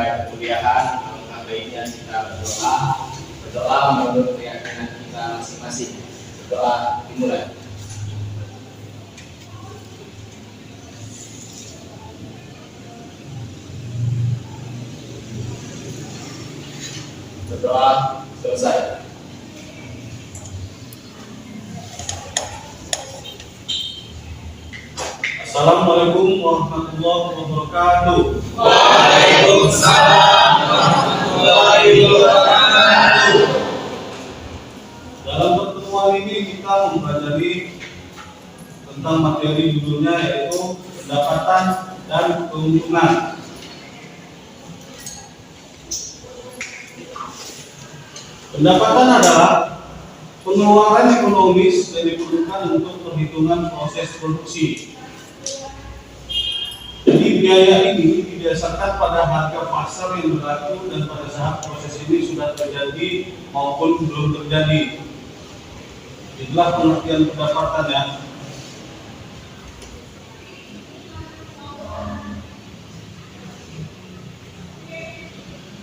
memulai perkuliahan, alangkah baiknya kita berdoa menurut keyakinan kita masing-masing. Berdoa dimulai. Berdoa selesai. Assalamualaikum warahmatullahi wabarakatuh. Waalaikumsalam warahmatullahi wabarakatuh. Dalam pertemuan ini kita mempelajari tentang materi judulnya yaitu pendapatan dan keuntungan. Pendapatan adalah pengeluaran ekonomis yang diperlukan untuk perhitungan proses produksi. Jadi biaya ini didasarkan pada harga pasar yang berlaku dan pada saat proses ini sudah terjadi maupun belum terjadi. Itulah pengertian pendapatan ya.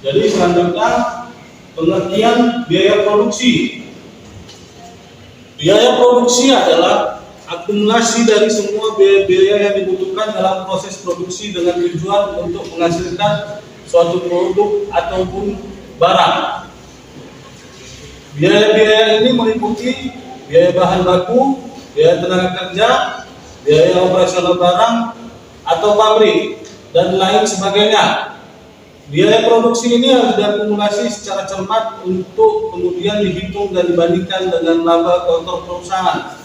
Jadi selanjutnya pengertian biaya produksi. Biaya produksi adalah akumulasi dari semua biaya-biaya yang dibutuhkan dalam proses produksi dengan tujuan untuk menghasilkan suatu produk ataupun barang. Biaya-biaya ini meliputi biaya bahan baku, biaya tenaga kerja, biaya operasional barang atau pabrik, dan lain sebagainya. Biaya produksi ini harus diakumulasi secara cermat untuk kemudian dihitung dan dibandingkan dengan laba kotor perusahaan.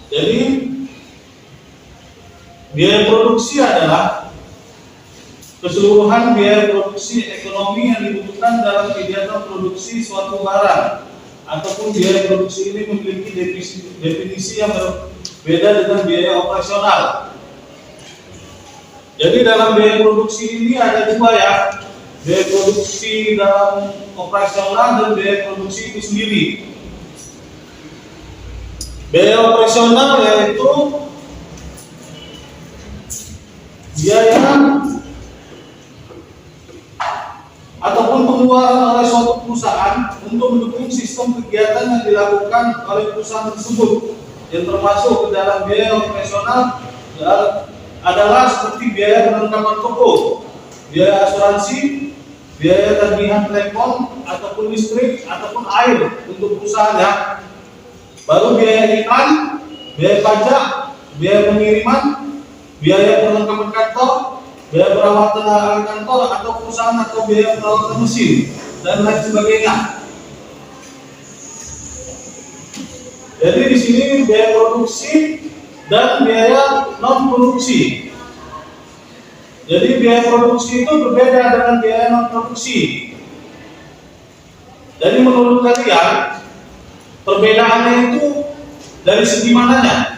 Jadi biaya produksi adalah keseluruhan biaya produksi ekonomi yang dibutuhkan dalam kegiatan produksi suatu barang, ataupun biaya produksi ini memiliki definisi yang berbeda dengan biaya operasional. Jadi dalam biaya produksi ini ada dua ya, biaya produksi dalam operasional dan biaya produksi itu sendiri. Biaya operasional yaitu biaya ataupun pengeluaran oleh suatu perusahaan untuk mendukung sistem kegiatan yang dilakukan oleh perusahaan tersebut, yang termasuk ke dalam biaya operasional adalah seperti biaya perlengkapan toko, biaya asuransi, biaya tagihan telepon ataupun listrik ataupun air untuk perusahaan ya. Baru biaya iklan, biaya pajak, biaya pengiriman, biaya perlengkapan kantor, biaya perawatan kantor atau perusahaan atau biaya perawatan mesin dan lain sebagainya. Jadi di sini biaya produksi dan biaya non produksi. Jadi biaya produksi itu berbeda dengan biaya non produksi. Jadi menurut kalian perbedaannya itu dari segi mananya?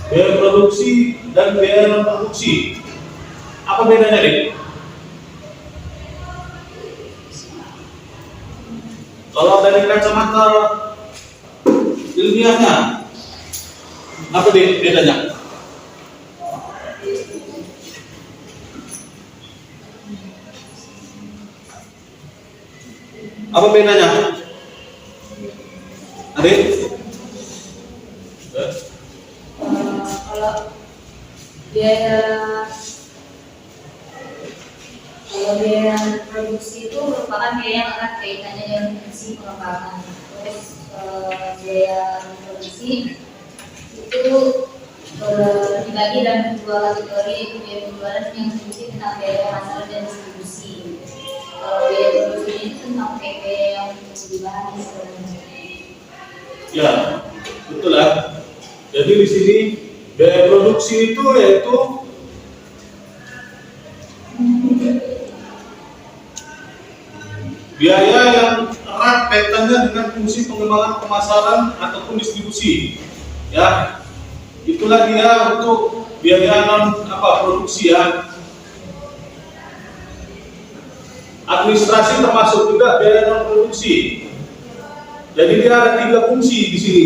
Biaya produksi dan biaya non produksi. Apa bedanya, Dik? Kalau dari kacamata ilmiahnya, apa bedanya? Apa bedanya? Adik? Kalau biaya produksi itu merupakan biaya yang erat kaitannya dengan fungsi pengembangan. Terus biaya produksi itu dibagi dalam dua kategori, yaitu biaya penjualan yang fungsi tentang biaya pemasaran dan distribusi. Kalau biaya produksi itu tentang PP yang dibahas sebenarnya. Ya, betul lah. Jadi di sini biaya produksi itu yaitu biaya yang erat kaitannya dengan fungsi pengembangan pemasaran ataupun distribusi. Ya, itulah dia untuk biaya non produksi ya. Administrasi termasuk juga biaya non produksi. Jadi dia ada 3 fungsi di sini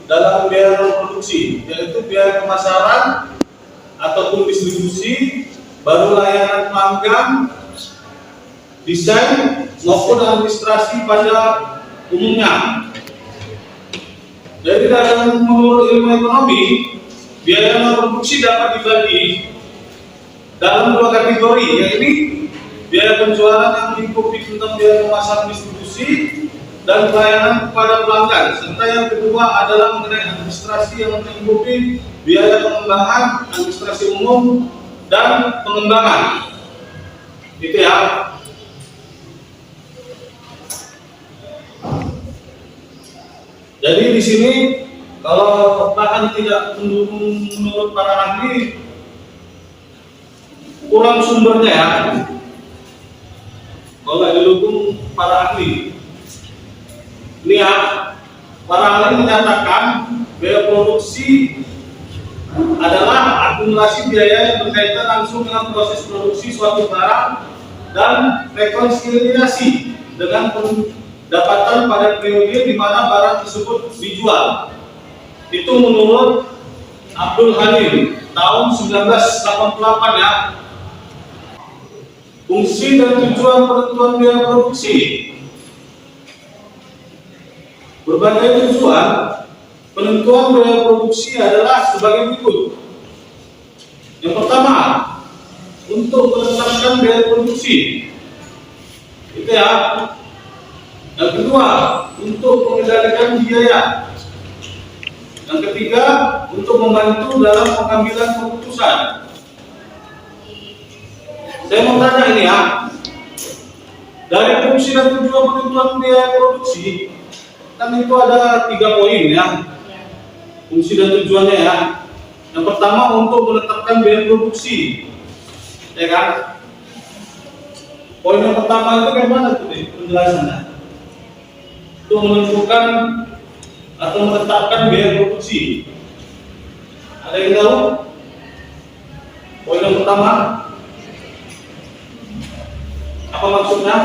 dalam biaya non produksi, yaitu biaya pemasaran, ataupun distribusi, baru layanan pelanggan, desain maupun administrasi pada umumnya. Jadi dalam menurut ilmu ekonomi, biaya produksi dapat dibagi dalam dua kategori, yaitu biaya penjualan yang meliputi tentang biaya pemasaran distribusi dan pelayanan kepada pelanggan, serta yang kedua adalah mengenai administrasi yang meliputi biaya pengembangan, administrasi umum, dan pengembangan. Itu ya. Jadi di sini kalau bahan tidak mendukung menurut para ahli, kurang sumbernya ya. Kalau nggak didukung para ahli, ini ya, para ahli menyatakan biaya produksi adalah akumulasi biaya yang berkaitan langsung dengan proses produksi suatu barang dan rekonsiliasi dengan pendapatan pada periode di mana barang tersebut dijual. Itu menurut Abdul Halim tahun 1988 ya. Fungsi dan tujuan penentuan biaya produksi. Berbagai tujuan penentuan biaya produksi adalah sebagai berikut. Yang pertama, untuk menetapkan biaya produksi. Itu ya. Yang kedua, untuk mengendalikan biaya. Yang ketiga, untuk membantu dalam pengambilan keputusan. Saya mau tanya ini ya, dari fungsi dan tujuan penentuan biaya produksi, kan itu ada 3 poin ya, fungsi dan tujuannya ya. Yang pertama untuk menetapkan biaya produksi, ya kan? Poin yang pertama itu bagaimana tuh penjelasannya? Untuk menentukan atau menetapkan biaya produksi. Ada yang tahu? Poin yang pertama apa maksudnya?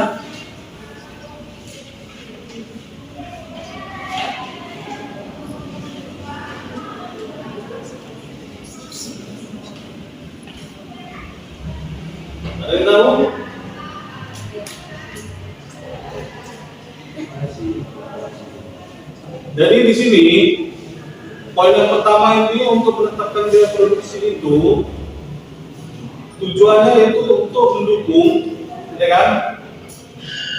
Ada yang tahu? Jadi di sini poin yang pertama ini untuk menetapkan biaya produksi itu tujuannya itu untuk mendukung, ya kan,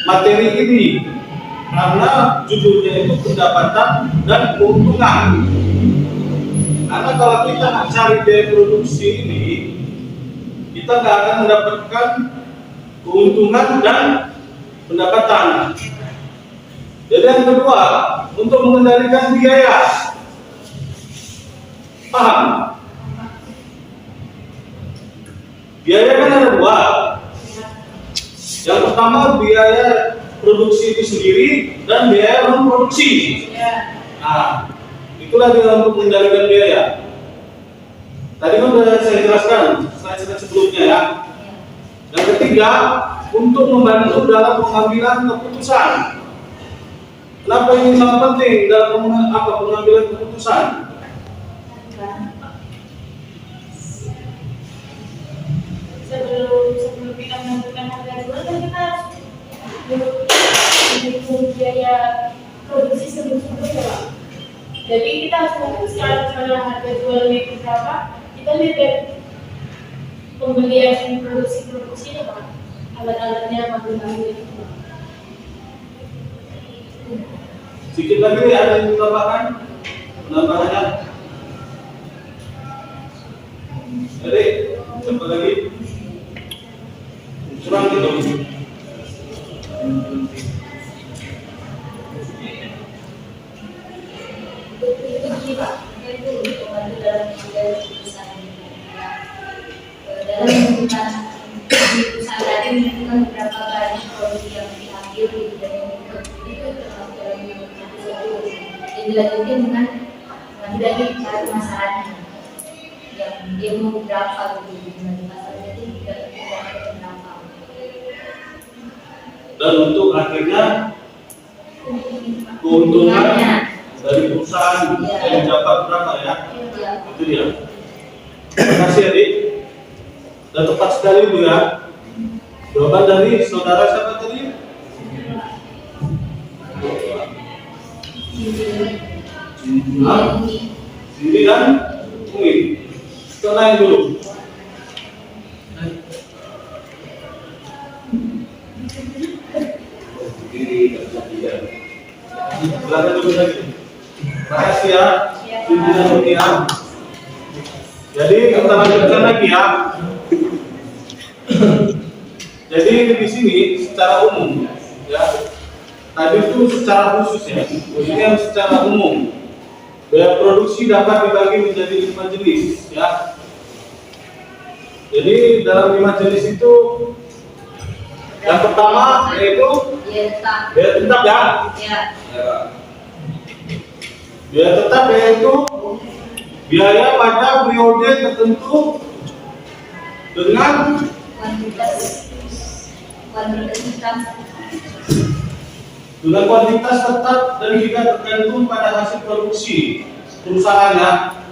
materi ini, karena judulnya itu pendapatan dan keuntungan. Karena kalau kita nggak cari biaya produksi ini, kita nggak akan mendapatkan keuntungan dan pendapatan. Jadi yang kedua, untuk mengendalikan biaya. Paham? Biaya kan ada 2. Yang pertama biaya produksi itu sendiri dan biaya non produksi. Nah, itulah dia untuk mengendalikan biaya. Tadi kan sudah saya jelaskan slide sebelumnya ya. Yang ketiga, untuk membantu dalam pengambilan keputusan. Kenapa ini sangat penting dalam pengambilan keputusan? Sebelum kita menentukan harga jual kan kita menghitung biaya produksi sebelum-sebelumnya, Pak. Jadi kita harus memutuskan misalnya harga jualnya itu berapa, kita lihat pembelian produksinya, Pak. Alat-alatnya makin-makin itu. Sedikit lagi ada yang ditambahkan penambahannya. Jadi siapa lagi? Kurang gitu. Itu Pak, itu membantu dalam mengambil keputusan. Dalam menentukan keputusan tadi menentukan berapa banyak produk yang diambil dan itu termasuk dalam yang dilanjutkan dengan lagi cari masalahnya yang dia mau berapa gitu dari masalahnya itu tidak berapa. Dan untuk akhirnya keuntungannya dari perusahaan yang dapat berapa ya? Itu dia. Terima kasih adik. Dan tepat sekali itu ya. Jawaban dari saudara siapa tadi? Sini dan Umi. Kita naik dulu. Silakan dulu lagi. Rahasia pimpinan dunia. Jadi kita lanjutkan lagi ya. Jadi di sini secara umum ya. Tadi itu secara khusus ya. Khususnya secara umum. Biaya produksi dapat dibagi menjadi 5 jenis ya. Jadi dalam 5 jenis itu yang pertama yaitu biaya tetap ya. Biaya tetap yaitu biaya pada periode tertentu dengan kuantitas tetap dan juga tergantung pada hasil produksi perusahaannya.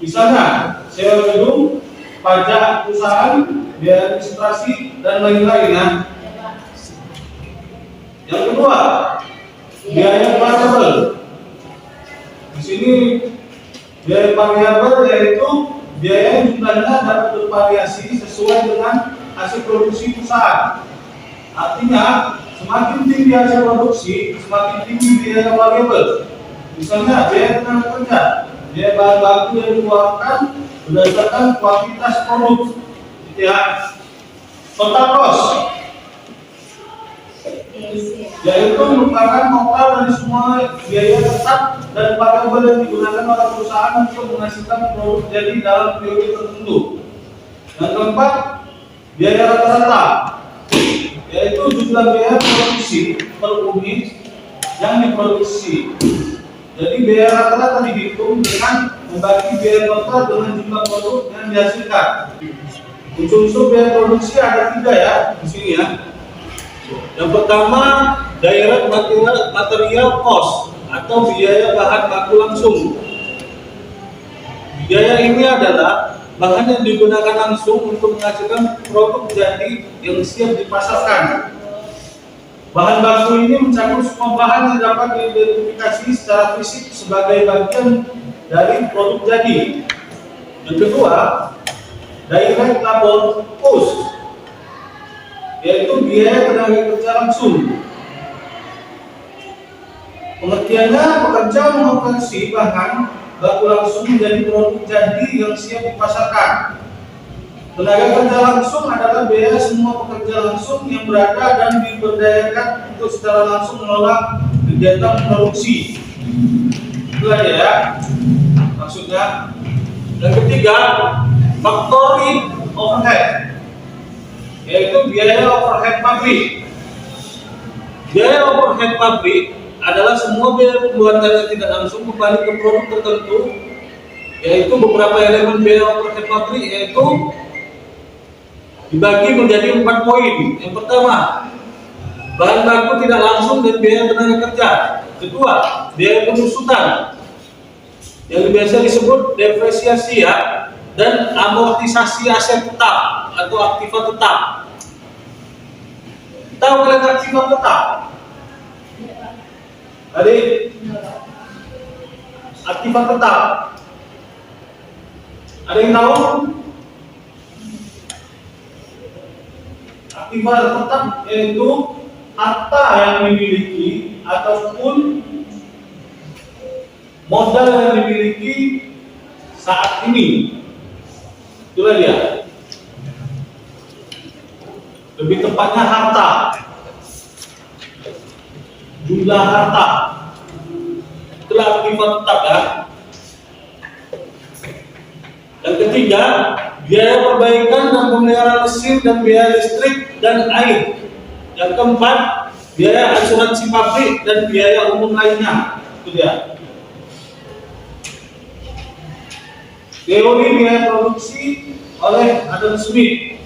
Misalnya sewa gedung, pajak perusahaan, biaya administrasi dan lain-lain ya. Yang kedua, biaya variabel. Di sini biaya variabel yaitu biaya yang jumlahnya dapat bervariasi sesuai dengan hasil produksi perusahaan. Artinya, semakin tinggi hasil produksi, semakin tinggi biaya variabel. Misalnya, biaya tenaga kerja, biaya bahan baku yang dikeluarkan berdasarkan kuantitas produk. Gitu ya. Total cost yaitu merupakan total dari semua biaya tetap dan variabel yang digunakan oleh perusahaan untuk menghasilkan produk jadi dalam periode tertentu. Yang keempat, biaya rata-rata yaitu jumlah biaya produksi per unit yang diproduksi. Jadi biaya rata-rata dihitung dengan membagi biaya total dengan jumlah produk yang dihasilkan. Unsur-unsur biaya produksi ada 3 ya di sini ya. Yang pertama, direct material cost atau biaya bahan baku langsung. Biaya ini adalah bahan yang digunakan langsung untuk menghasilkan produk jadi yang siap dipasarkan. Bahan baku ini mencakup semua bahan yang dapat diidentifikasi secara fisik sebagai bagian dari produk jadi. Yang kedua, direct labor cost yaitu biaya tenaga kerja langsung. Pengertiannya, pekerja mengoperasi bahan baku langsung menjadi produk jadi yang siap dipasarkan. Tenaga kerja langsung adalah biaya semua pekerja langsung yang berada dan diberdayakan untuk secara langsung mengelola kegiatan produksi. Itu aja ya maksudnya. Yang ketiga, factory overhead yaitu biaya overhead pabrik. Biaya overhead pabrik adalah semua biaya pembuatan yang tidak langsung kembali ke produk tertentu, yaitu beberapa elemen biaya overhead pabrik yaitu dibagi menjadi 4 poin. Yang pertama, bahan baku tidak langsung dan biaya tenaga kerja. Kedua, biaya penyusutan yang biasa disebut depresiasi ya, dan amortisasi aset tetap atau aktiva tetap. Tahu kalian aktiva tetap? Tadi aktiva tetap. Ada yang tahu? Aktiva tetap yaitu harta yang dimiliki ataupun modal yang dimiliki saat ini. Itulah dia. Lebih tepatnya harta. Jumlah harta. Itulah aktiva tetap ya. Yang ketiga, biaya perbaikan dan pemeliharaan mesin dan biaya listrik dan air. Yang keempat, biaya asuransi pabrik dan biaya umum lainnya. Itu dia. Teori biaya produksi oleh Adam Smith.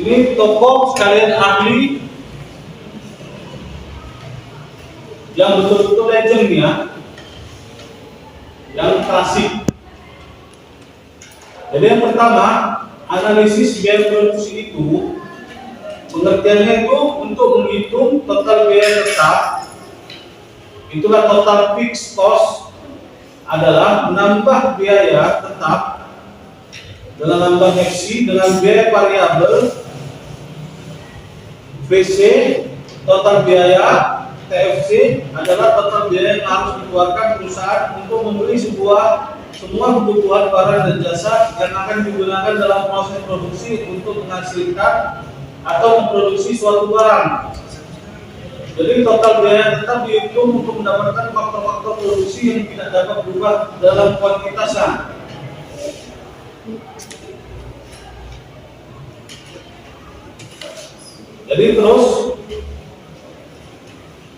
Ini tokoh sekalian ahli yang betul-betul legend ya, yang klasik. Jadi yang pertama, analisis biaya produksi itu pengertiannya itu untuk menghitung total biaya tetap. Itulah total fixed cost adalah menambah biaya tetap dengan nambah X dengan biaya variabel VC. Total biaya TFC adalah total biaya yang harus dikeluarkan perusahaan untuk membeli semua kebutuhan barang dan jasa yang akan digunakan dalam proses produksi untuk menghasilkan atau memproduksi suatu barang. Jadi total biaya tetap dihitung untuk mendapatkan faktor-faktor produksi yang tidak dapat berubah dalam kuantitasan. Jadi terus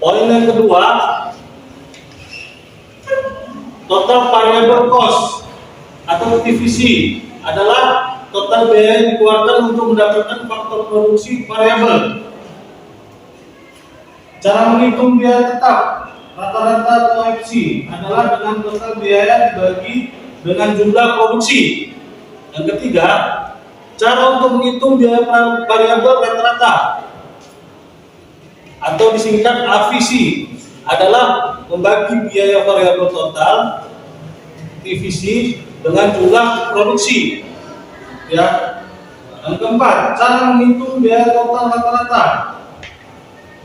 poin yang kedua, total variable cost atau TVC adalah total biaya yang dikeluarkan untuk mendapatkan faktor produksi variabel. Cara menghitung biaya tetap rata-rata atau FC adalah dengan total biaya dibagi dengan jumlah produksi. Yang ketiga, cara untuk menghitung biaya variabel rata-rata atau disingkat AVC adalah membagi biaya variabel total TVC dengan jumlah produksi. Ya. Yang keempat, cara menghitung biaya total rata-rata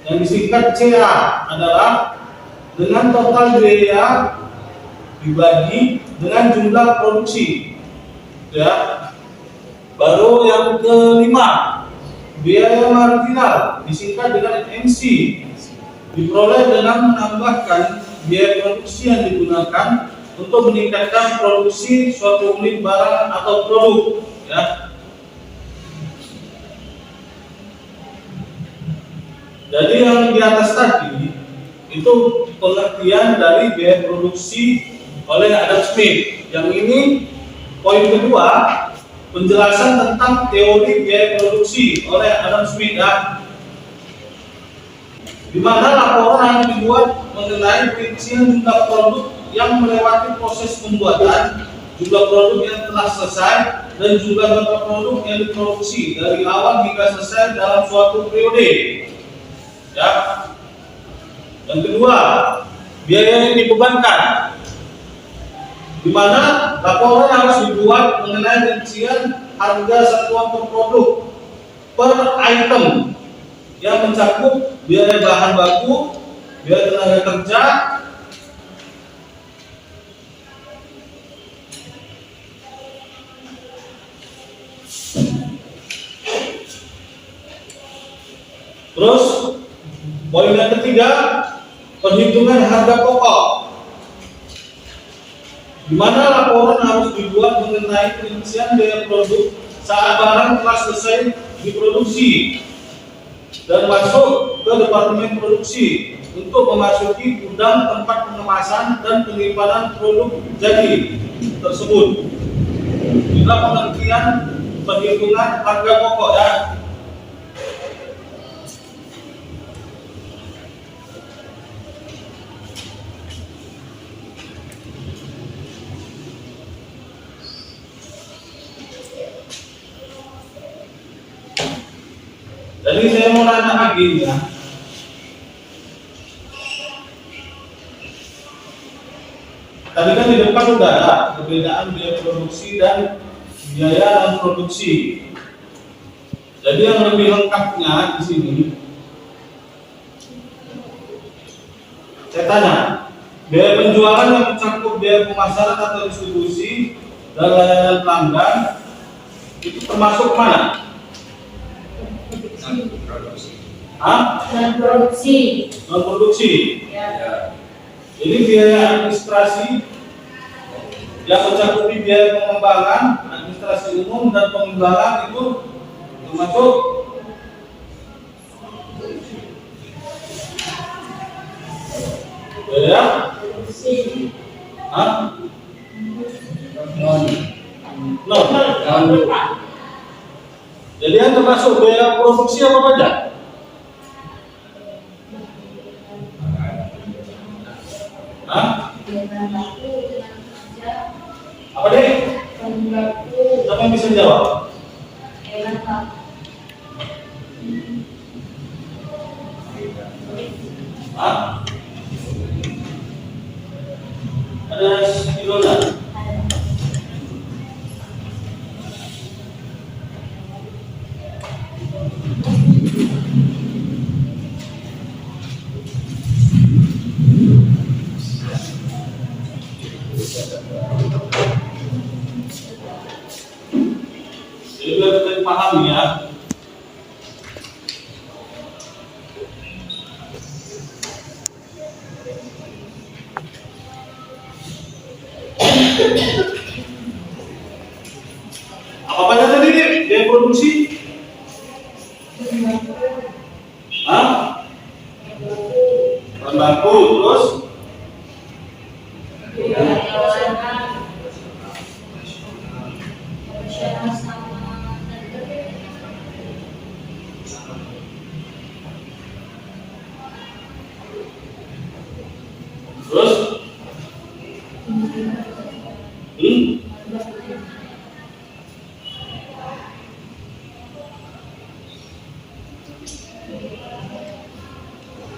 yang disingkat CA adalah dengan total biaya dibagi dengan jumlah produksi. Ya. Baru yang kelima, biaya marginal disingkat dengan MC diperoleh dengan menambahkan biaya produksi yang digunakan untuk meningkatkan produksi suatu unit barang atau produk. Ya. Jadi yang di atas tadi itu pengertian dari biaya produksi oleh Adam Smith. Yang ini poin kedua, penjelasan tentang teori biaya produksi oleh Adam Smith. Ya. Di mana laporan yang dibuat mengenai perincian jumlah produk yang melewati proses pembuatan, jumlah produk yang telah selesai, dan jumlah produk yang diproduksi dari awal hingga selesai dalam suatu periode. Ya. Yang kedua, biaya yang dibebankan, di mana laporan harus dibuat mengenai rincian harga satuan per produk per item yang mencakup biaya bahan baku, biaya tenaga kerja, terus poin yang ketiga, perhitungan harga pokok, di mana laporan harus dibuat mengenai perincian biaya produk saat barang telah selesai diproduksi dan masuk ke departemen produksi untuk memasuki gudang tempat pengemasan dan penyimpanan produk jadi tersebut. Inilah pengertian perhitungan harga pokok. Ya. Jadi saya mau nanya lagi ya. Tadi kan di depan sudah ada perbedaan biaya produksi dan biaya non produksi. Jadi yang lebih lengkapnya di sini, saya tanya, biaya penjualan yang mencakup biaya pemasaran atau distribusi dan layanan pelanggan itu termasuk mana? Dan produksi. Non produksi. Ya. Jadi biaya administrasi yang mencakupi biaya pengembangan, administrasi umum dan pengembangan itu termasuk biaya Produksi. non. Jadi yang termasuk biaya produksi apa saja? Biaya bahan baku, tenaga kerja, Apa deh? Pembaku. Siapa yang bisa jawab? Enak Pak. Hah? Ada Ilona? Jadi biar kita pahami ya. Apa aja tadi dia produksi? Hah? Bahan baku, terus Profesional sama terus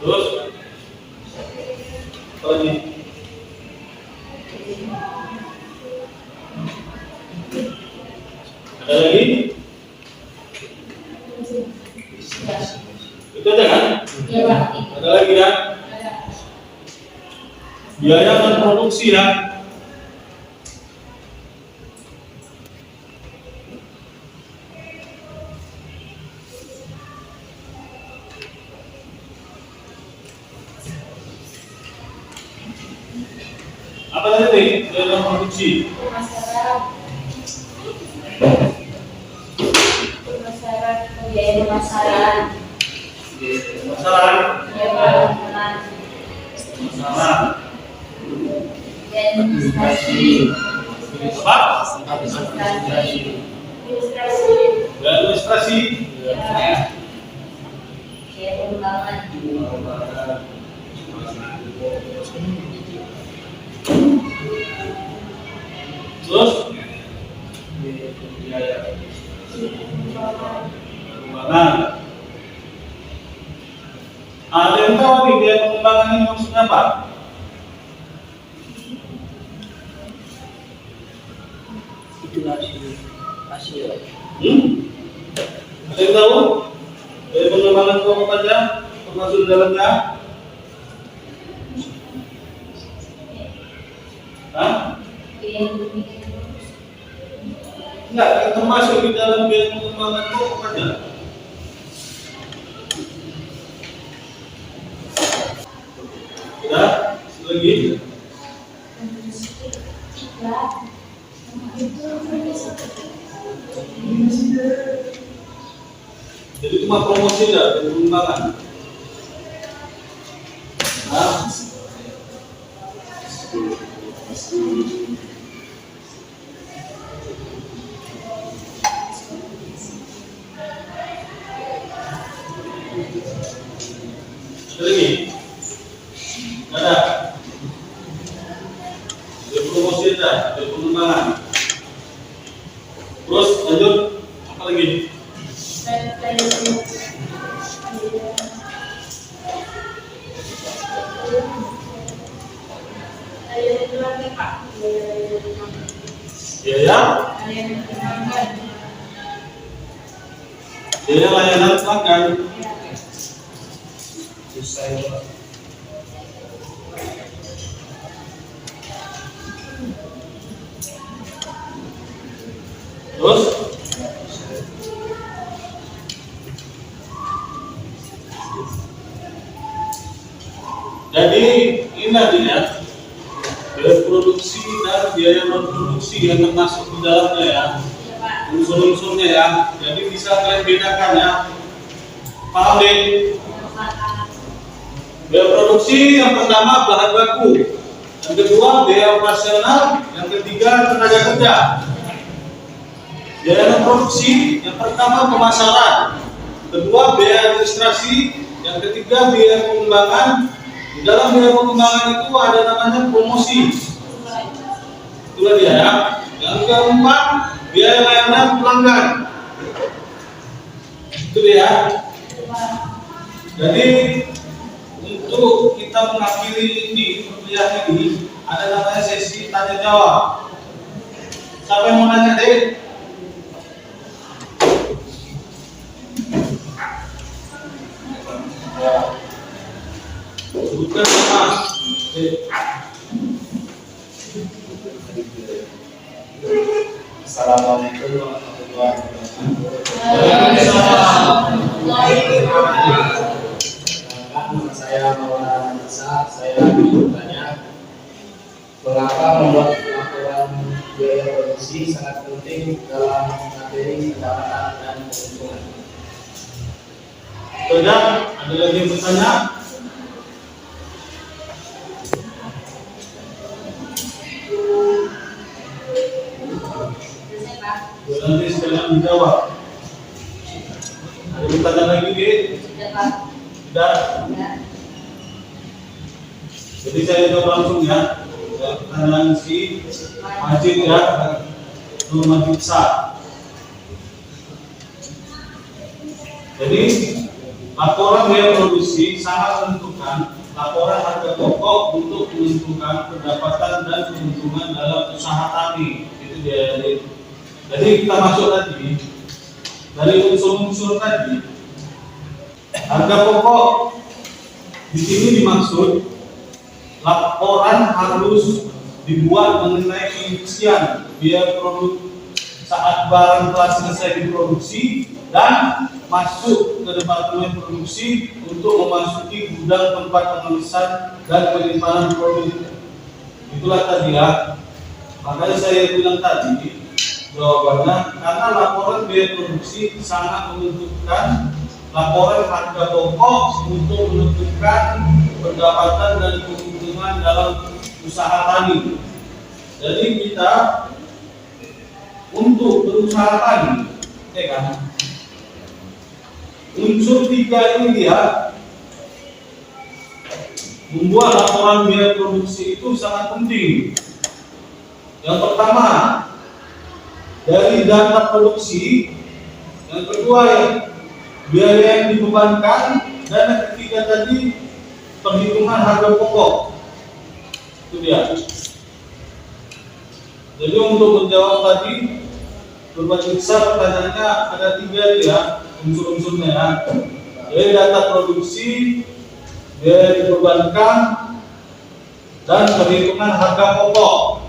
terus apa lagi? Ada lagi? Itu aja kan? ya Pak. Ada lagi ya? Biaya dan produksi ya. Apa tadi? Biaya dan produksi. Pemasaran. Pemasaran. Biaya pemasaran. Pemasaran. Biaya pemasaran. Pemasaran. Biaya administrasi. Apa? Administrasi. Ilustrasi. Biaya administrasi. Biaya pengembangan. Terus pengembangan. Ada yang tahu nih biaya pengembangan ini maksudnya apa? Itulah hasil. Ada yang tahu? Biaya pengembangan itu apa saja? Termasuk di dalamnya? Hah? Biaya pembiayaan. Enggak, yang termasuk di dalam biaya pengembangan itu apa saja? Ya, lagi. Jadi cuma promosi ya, dan pengembangan. Nah, ada lagi? Ada? Ada promosi ada, ada pengembangan. Terus lanjut, apa lagi? Biaya layanan makan. Terus jadi ini nantinya biaya produksi dan biaya non produksi yang termasuk di dalamnya ya, unsur-unsurnya ya. Jadi bisa kalian bedakan ya. Paham deh? Biaya produksi yang pertama bahan baku, yang kedua biaya operasional, yang ketiga tenaga kerja. Biaya non produksi yang pertama pemasaran, kedua biaya administrasi, yang ketiga biaya pengembangan. Di dalam biaya pengembangan itu ada namanya promosi. Itulah dia ya. Yang Yang keempat, biaya layanan pelanggan. Itu dia. Jadi untuk kita mengakhiri ini perkuliahan ini ada namanya sesi tanya jawab. Siapa yang mau nanya, Dek? Sebutkan nama. Assalamualaikum warahmatullahi wabarakatuh. Nama saya Maulana Nisa. Saya bertanya, mengapa membuat laporan biaya produksi sangat penting dalam materi pendapatan dan keuntungan? Sudah, ada lagi yang bertanya? Nanti sekalian dijawab. Ada yang bertanya lagi, Dek? Sudah. Jadi saya jawab langsung ya. Pertanyaan si Majid ya, Nur Majid Sa. Jadi laporan biaya produksi sangat menentukan laporan harga pokok untuk menentukan pendapatan dan keuntungan dalam usaha tani. Itu dia. Jadi kita masuk tadi dari unsur-unsur tadi. Harga pokok di sini dimaksud laporan harus dibuat mengenai pengisian biaya produk saat barang telah selesai diproduksi dan masuk ke departemen produksi untuk memasuki gudang tempat pengemasan dan penyimpanan produk. Itulah tadi ya. Makanya saya bilang tadi jawabannya karena laporan biaya produksi sangat menentukan laporan harga pokok untuk menentukan pendapatan dan keuntungan dalam usaha tani. Jadi kita untuk berusaha tani, ya kan? Unsur 3 ini dia membuat laporan biaya produksi itu sangat penting. Yang pertama dari data produksi, yang kedua ya biaya yang dibebankan, dan yang ketiga tadi perhitungan harga pokok. Itu dia. Jadi untuk menjawab tadi berbagai besar pertanyaannya ada 3 ya unsur-unsurnya ya. Jadi data produksi, biaya dibebankan, dan perhitungan harga pokok.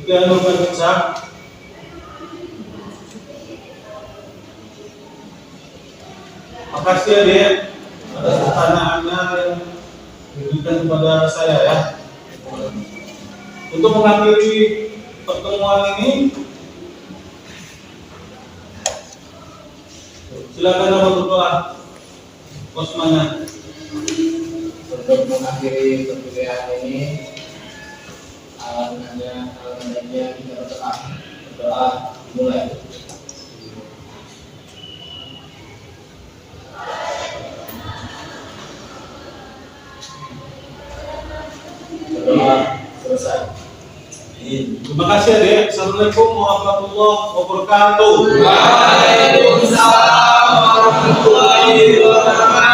Itu yang berbagai besar. Makasih ya Dek atas pertanyaannya yang diberikan kepada saya ya. Untuk mengakhiri pertemuan ini, silakan dapat berdoa Osmanya. Untuk mengakhiri perkuliahan ini, alhamdulillah kita berdoa mulai. Berdoa selesai. Terima kasih Dek. Assalamualaikum warahmatullahi wabarakatuh. Waalaikumsalam warahmatullahi wabarakatuh.